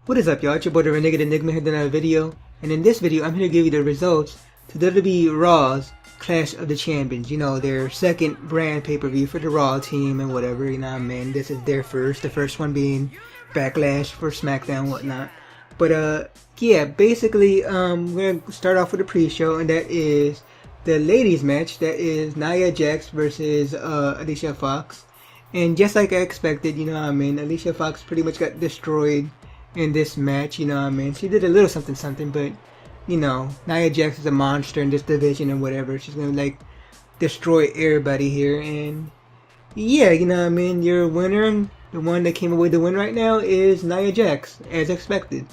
What is up, y'all? It's your boy the Renegade Enigma here with another video, and in this video I'm here to give you the results to WWE Raw's Clash of the Champions. You know, their second brand pay-per-view for the Raw team and whatever, you know what I mean? This is their first, the first one being Backlash for SmackDown and whatnot. But yeah, basically we're gonna start off with the pre-show, and that is the ladies match. That is Nia Jax versus Alicia Fox. And just like I expected, you know what I mean, Alicia Fox pretty much got destroyed in this match, you know what I mean. She did a little something, but you know, Nia Jax is a monster in this division and whatever. She's gonna like destroy everybody here, and yeah, you know what I mean. Your winner, the one that came away with the win right now, is Nia Jax, as expected.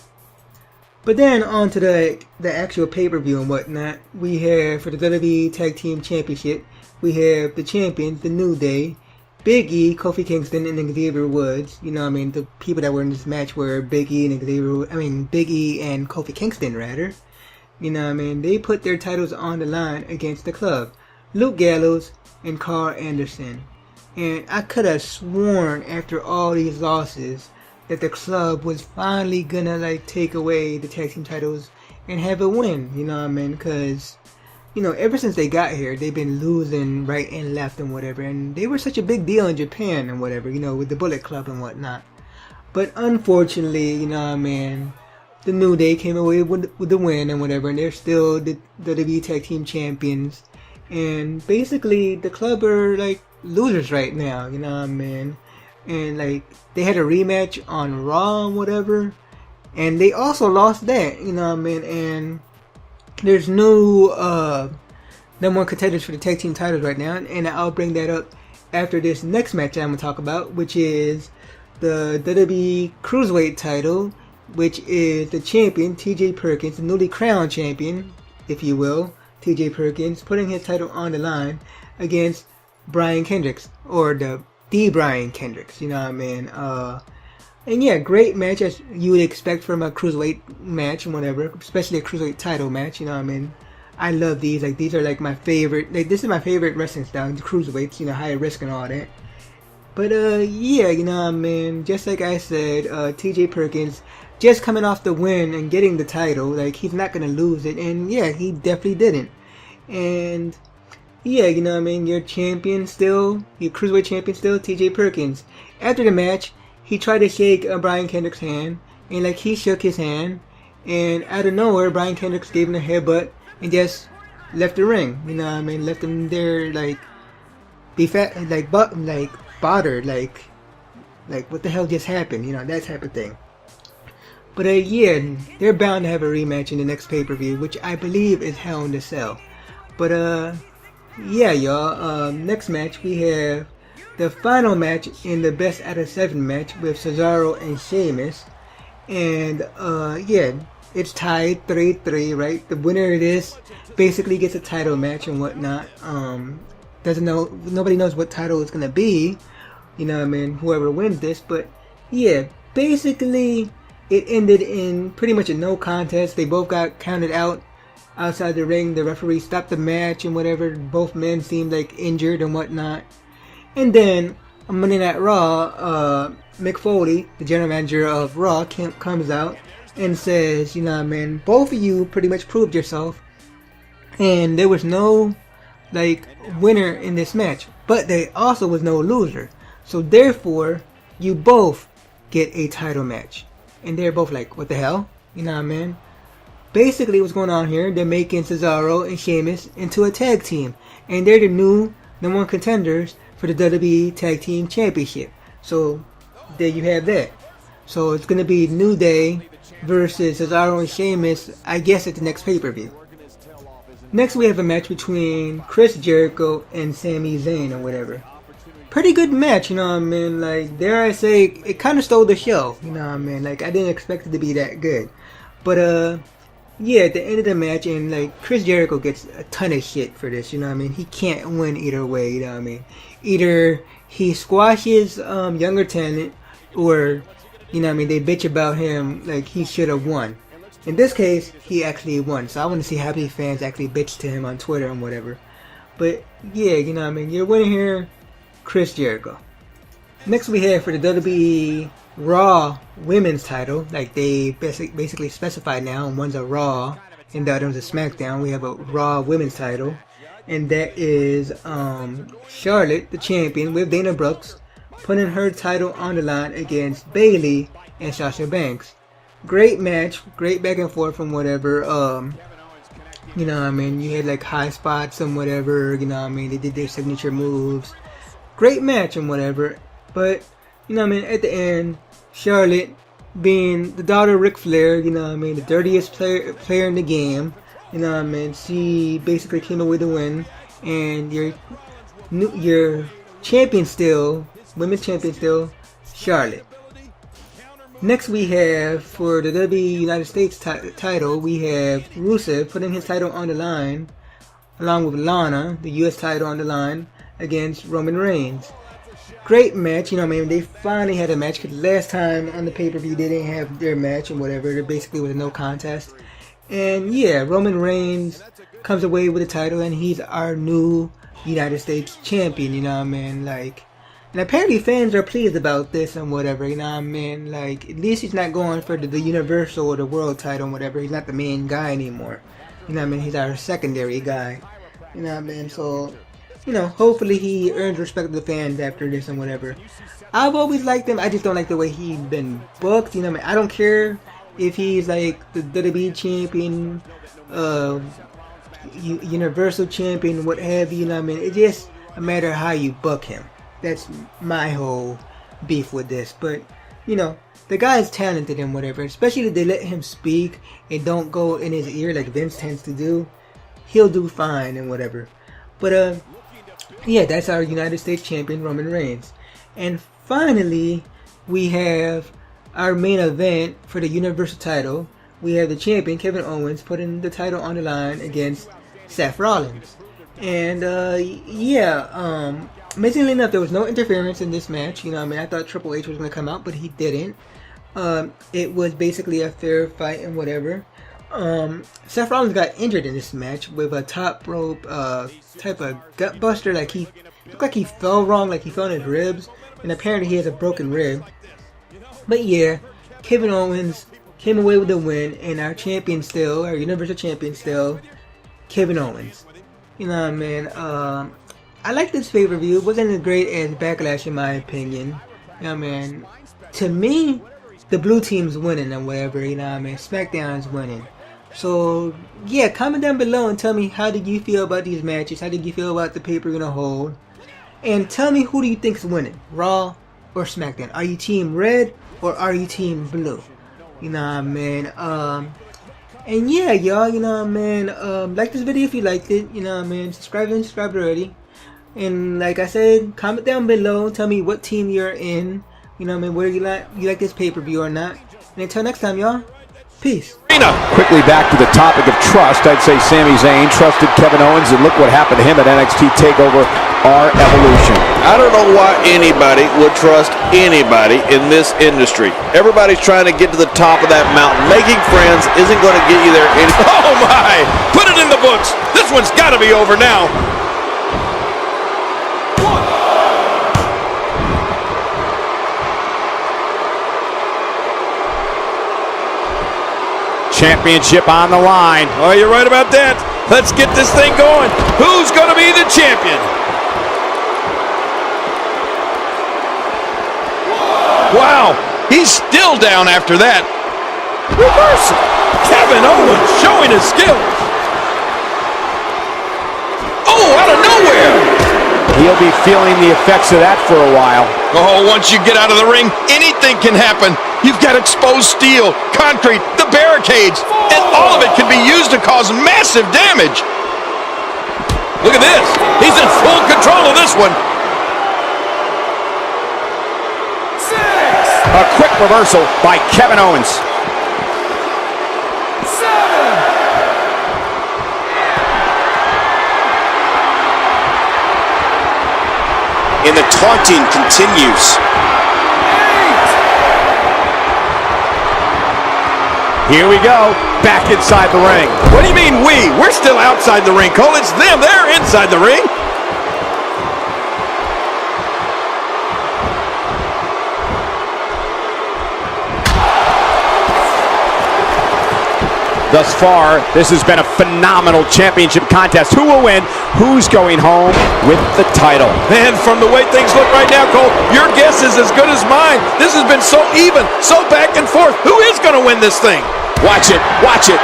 But then on to the actual pay-per-view and whatnot. We have for the WWE Tag Team Championship, we have the champions, the New Day, Big E, Kofi Kingston, and Xavier Woods. You know what I mean, the people that were in this match were Big E and Big E and Kofi Kingston, rather. You know what I mean, they put their titles on the line against the club, Luke Gallows and Carl Anderson. And I could have sworn after all these losses that the club was finally gonna like take away the tag team titles and have a win. You know what I mean, because you know, ever since they got here, they've been losing right and left and whatever. And they were such a big deal in Japan and whatever, you know, with the Bullet Club and whatnot. But unfortunately, you know what I mean, the New Day came away with the win and whatever. And they're still the WWE Tag Team Champions. And basically, the club are like losers right now, you know what I mean. And like, they had a rematch on Raw and whatever. And they also lost that, you know what I mean. And there's no number one contenders for the tag team titles right now, and I'll bring that up after this next match I'm going to talk about, which is the WWE Cruiserweight title, which is the champion, TJ Perkins, the newly crowned champion, if you will, TJ Perkins, putting his title on the line against Brian Kendricks, or the Brian Kendricks, you know what I mean. And yeah, great match as you would expect from a cruiserweight match and whatever, especially a cruiserweight title match, you know what I mean. I love these, like these are like my favorite, like this is my favorite wrestling style, the cruiserweights, you know, high risk and all that. But yeah, you know what I mean, just like I said, TJ Perkins just coming off the win and getting the title, like he's not going to lose it, and yeah, he definitely didn't. And yeah, you know what I mean, your champion still, your cruiserweight champion still, TJ Perkins. After the match, he tried to shake Brian Kendrick's hand, and like he shook his hand, and out of nowhere, Brian Kendricks gave him a headbutt and just left the ring. You know what I mean? Left him there like bothered, like what the hell just happened? You know, that type of thing. But yeah, they're bound to have a rematch in the next pay-per-view, which I believe is Hell in a Cell. But yeah, y'all. Next match we have the final match in the best out of 7 match with Cesaro and Sheamus. And yeah, it's tied 3-3, right? The winner of this basically gets a title match and whatnot. Nobody knows what title it's gonna be, you know what I mean, whoever wins this. But yeah, basically it ended in pretty much a no contest. They both got counted out outside the ring. The referee stopped the match and whatever. Both men seemed like injured and whatnot. And then, on Monday Night Raw, Mick Foley, the general manager of Raw, comes out and says, you know what I mean, both of you pretty much proved yourself, and there was no, like, winner in this match, but there also was no loser. So therefore, you both get a title match. And they're both like, what the hell? You know what I mean? Basically, what's going on here, they're making Cesaro and Sheamus into a tag team, and they're the new number one contenders for the WWE Tag Team Championship. So there you have that. So it's gonna be New Day versus Cesaro and Sheamus, I guess, at the next pay-per-view. Next we have a match between Chris Jericho and Sami Zayn or whatever. Pretty good match, you know what I mean. Like, dare I say, it kind of stole the show, you know what I mean. Like, I didn't expect it to be that good. But yeah, at the end of the match, and like Chris Jericho gets a ton of shit for this, you know what I mean. He can't win either way, you know what I mean. Either he squashes younger talent, or you know what I mean, they bitch about him like he should have won. In this case, he actually won. So I want to see how many fans actually bitch to him on Twitter and whatever. But yeah, you know what I mean, you're winning here, Chris Jericho. Next we have for the WWE Raw women's title, like they basically specified now. One's a Raw and the other one's a SmackDown. We have a Raw women's title, and that is Charlotte, the champion, with Dana Brooks, putting her title on the line against Bayley and Sasha Banks. Great match, great back and forth from whatever. You know what I mean? You had like high spots and whatever. You know what I mean? They did their signature moves. Great match and whatever. But you know what I mean? At the end, Charlotte, being the daughter of Ric Flair, you know what I mean, the dirtiest player in the game, you know what I mean, she basically came away to win, and your champion still, women's champion still, Charlotte. Next we have, for the WWE United States title, we have Rusev putting his title on the line, along with Lana, the US title on the line, against Roman Reigns. Great match, you know what I mean? They finally had a match, because last time on the pay-per-view they didn't have their match and whatever. There basically was no contest. And yeah, Roman Reigns comes away with the title, and he's our new United States champion, you know what I mean? Like, and apparently fans are pleased about this and whatever, you know what I mean? Like, at least he's not going for the Universal or the World title and whatever. He's not the main guy anymore. You know what I mean? He's our secondary guy. You know what I mean? So, you know, hopefully he earns respect of the fans after this and whatever. I've always liked him. I just don't like the way he's been booked. You know what I mean? I don't care if he's like the WWE champion, Universal champion, what have you. You know what I mean? It's just a matter of how you book him. That's my whole beef with this. But, you know, the guy's talented and whatever. Especially if they let him speak and don't go in his ear like Vince tends to do. He'll do fine and whatever. But, yeah, that's our United States champion, Roman Reigns. And finally, we have our main event for the Universal title. We have the champion, Kevin Owens, putting the title on the line against Seth Rollins. And, amazingly enough, there was no interference in this match. You know what I mean? I thought Triple H was going to come out, but he didn't. It was basically a fair fight and whatever. Seth Rollins got injured in this match with a top rope type of gut buster. Like, he looked like he fell wrong, like he fell on his ribs, and apparently he has a broken rib. But yeah, Kevin Owens came away with the win, and our champion still, our Universal champion still, Kevin Owens. You know what I mean? I like this pay-per-view. It wasn't as great as Backlash in my opinion. You know what I mean? To me, the blue team's winning and whatever, you know what I mean? SmackDown's winning. So, yeah, comment down below and tell me, how did you feel about these matches? How did you feel about the pay-per-view in a whole? And tell me, who do you think is winning? Raw or SmackDown? Are you team red or are you team blue? You know what I mean? And yeah, y'all, you know what I mean? Like this video if you liked it, you know what I mean? Subscribe if you haven't subscribed already. And like I said, comment down below. Tell me what team you're in. You know what I mean? Whether you like this pay-per-view or not. And until next time, y'all. Peace. Quickly back to the topic of trust. I'd say Sami Zayn trusted Kevin Owens, and look what happened to him at NXT TakeOver Our Evolution. I don't know why anybody would trust anybody in this industry. Everybody's trying to get to the top of that mountain. Making friends isn't going to get you there. Oh my! Put it in the books. This one's got to be over now. Championship on the line. Oh, you're right about that. Let's get this thing going. Who's going to be the champion? Wow, he's still down after that. Reversal. Kevin Owens showing his skills. Oh, out of nowhere. He'll be feeling the effects of that for a while. Oh, once you get out of the ring, anything can happen. You've got exposed steel, concrete, the barricades, and all of it can be used to cause massive damage. Look at this. He's in full control of this one. A quick reversal by Kevin Owens. And the taunting continues. Here we go, back inside the ring. What do you mean we? We're still outside the ring, Cole. It's them. They're inside the ring. Thus far, this has been a phenomenal championship contest. Who will win? Who's going home with the title? Man, from the way things look right now, Cole, your guess is as good as mine. This has been so even, so back and forth. Who is going to win this thing? Watch it, watch it.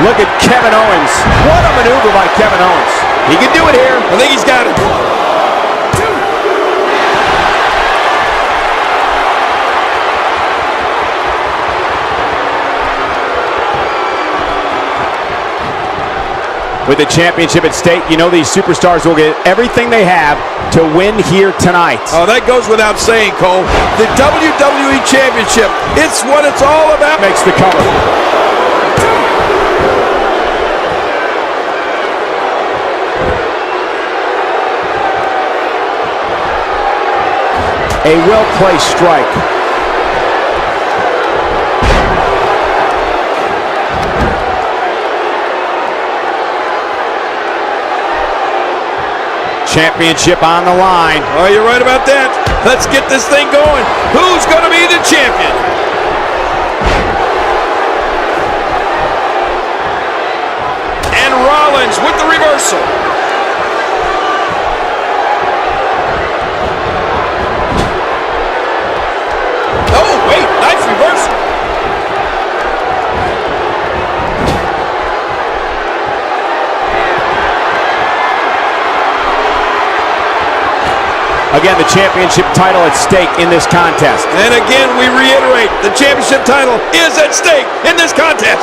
Look at Kevin Owens. What a maneuver by Kevin Owens. He can do it here. I think he's got it. With the championship at stake, you know these superstars will get everything they have to win here tonight. Oh, that goes without saying, Cole. The WWE Championship, it's what it's all about. Makes the cover. A well-placed strike. Championship on the line. Oh, you're right about that. Let's get this thing going. Who's going to be the champion? And Rollins with the reversal. Oh, wait, nice reversal. Again, the championship title at stake in this contest. And again, we reiterate, the championship title is at stake in this contest.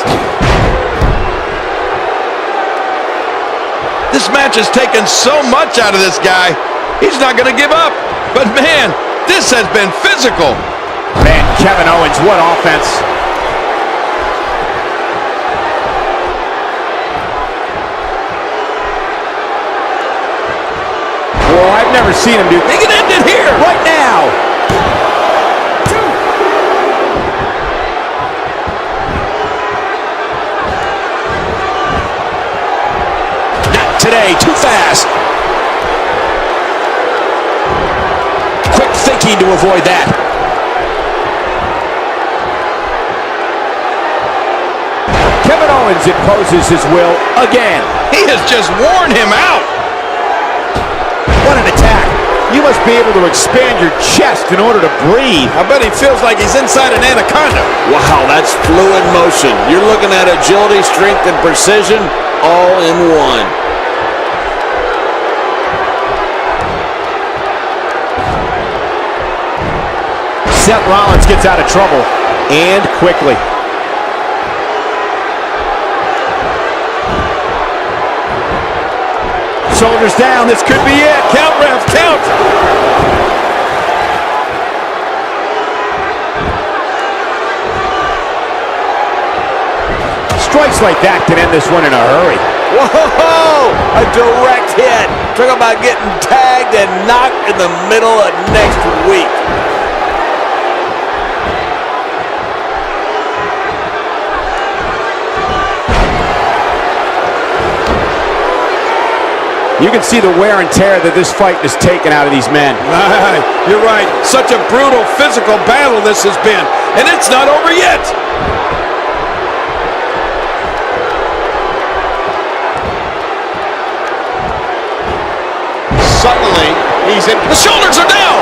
This match has taken so much out of this guy. He's not going to give up. But man, this has been physical. Man, Kevin Owens, what offense. Well, I've never seen him do. He can end it here. Right now. Not today, too fast. Quick thinking to avoid that. Kevin Owens imposes his will again. He has just worn him out. What an attack. You must be able to expand your chest in order to breathe. I bet he feels like he's inside an anaconda. Wow, that's fluid motion. You're looking at agility, strength, and precision all in one. Seth Rollins gets out of trouble, and quickly. Shoulders down, this could be it. Count, ref, count. Strikes like that can end this one in a hurry. Whoa! A direct hit. Talk about getting tagged and knocked in the middle of next week. You can see the wear and tear that this fight has taken out of these men. You're right. Such a brutal physical battle this has been. And it's not over yet. Suddenly, he's in. The shoulders are down.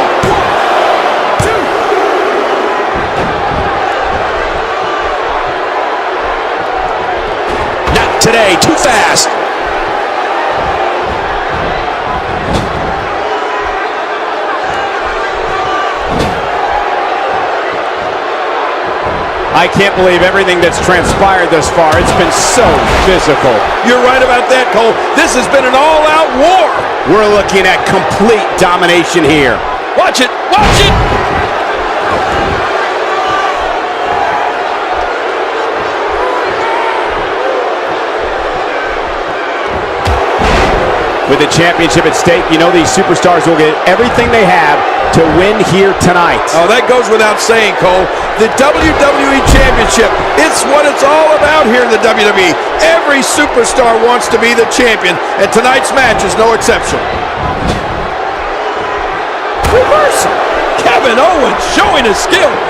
Not today, too fast. I can't believe everything that's transpired thus far. It's been so physical. You're right about that, Cole. This has been an all-out war. We're looking at complete domination here. Watch it. Watch it. With the championship at stake, you know these superstars will get everything they have to win here tonight. Oh, that goes without saying, Cole. The WWE Championship, it's what it's all about here in the WWE. Every superstar wants to be the champion, and tonight's match is no exception. Reversal. Kevin Owens showing his skills.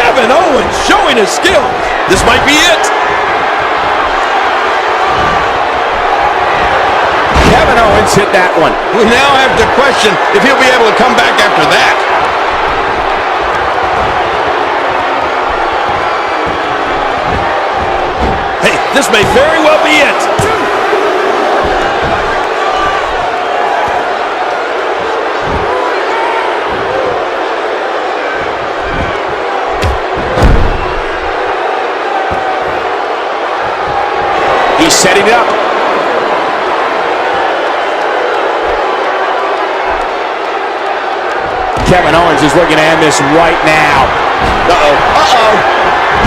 Kevin Owens showing his skills. This might be it. Kevin Owens hit that one. We now have to question if he'll be able to come back after that. Hey, this may very well be it. He's setting it up. Kevin Owens is looking to end this right now.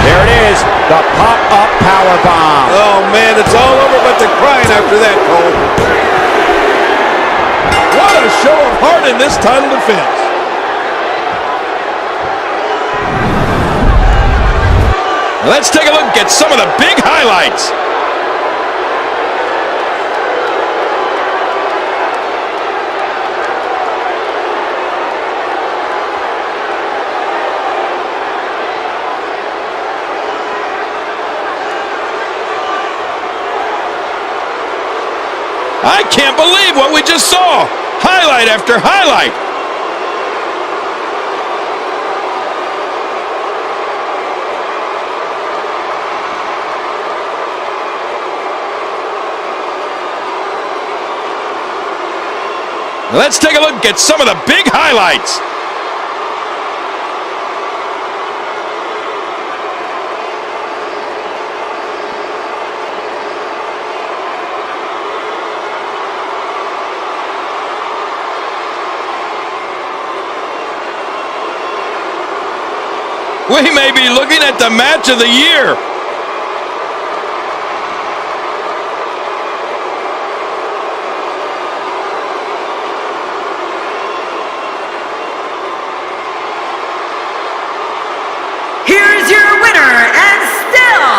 There it is, the pop-up powerbomb. Oh, man, it's all over but the crying after that, Cole. What a show of heart in this title defense. Let's take a look at some of the big highlights. I can't believe what we just saw. Highlight after highlight. Let's take a look at some of the big highlights. We may be looking at the match of the year. Here's your winner and still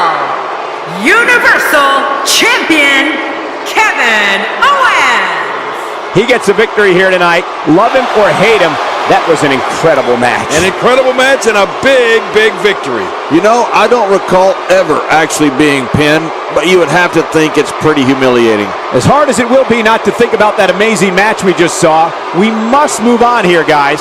Universal Champion, Kevin Owens. He gets a victory here tonight. Love him or hate him, that was an incredible match. An incredible match and a big, big victory. You know, I don't recall ever actually being pinned, but you would have to think it's pretty humiliating. As hard as it will be not to think about that amazing match we just saw, we must move on here, guys.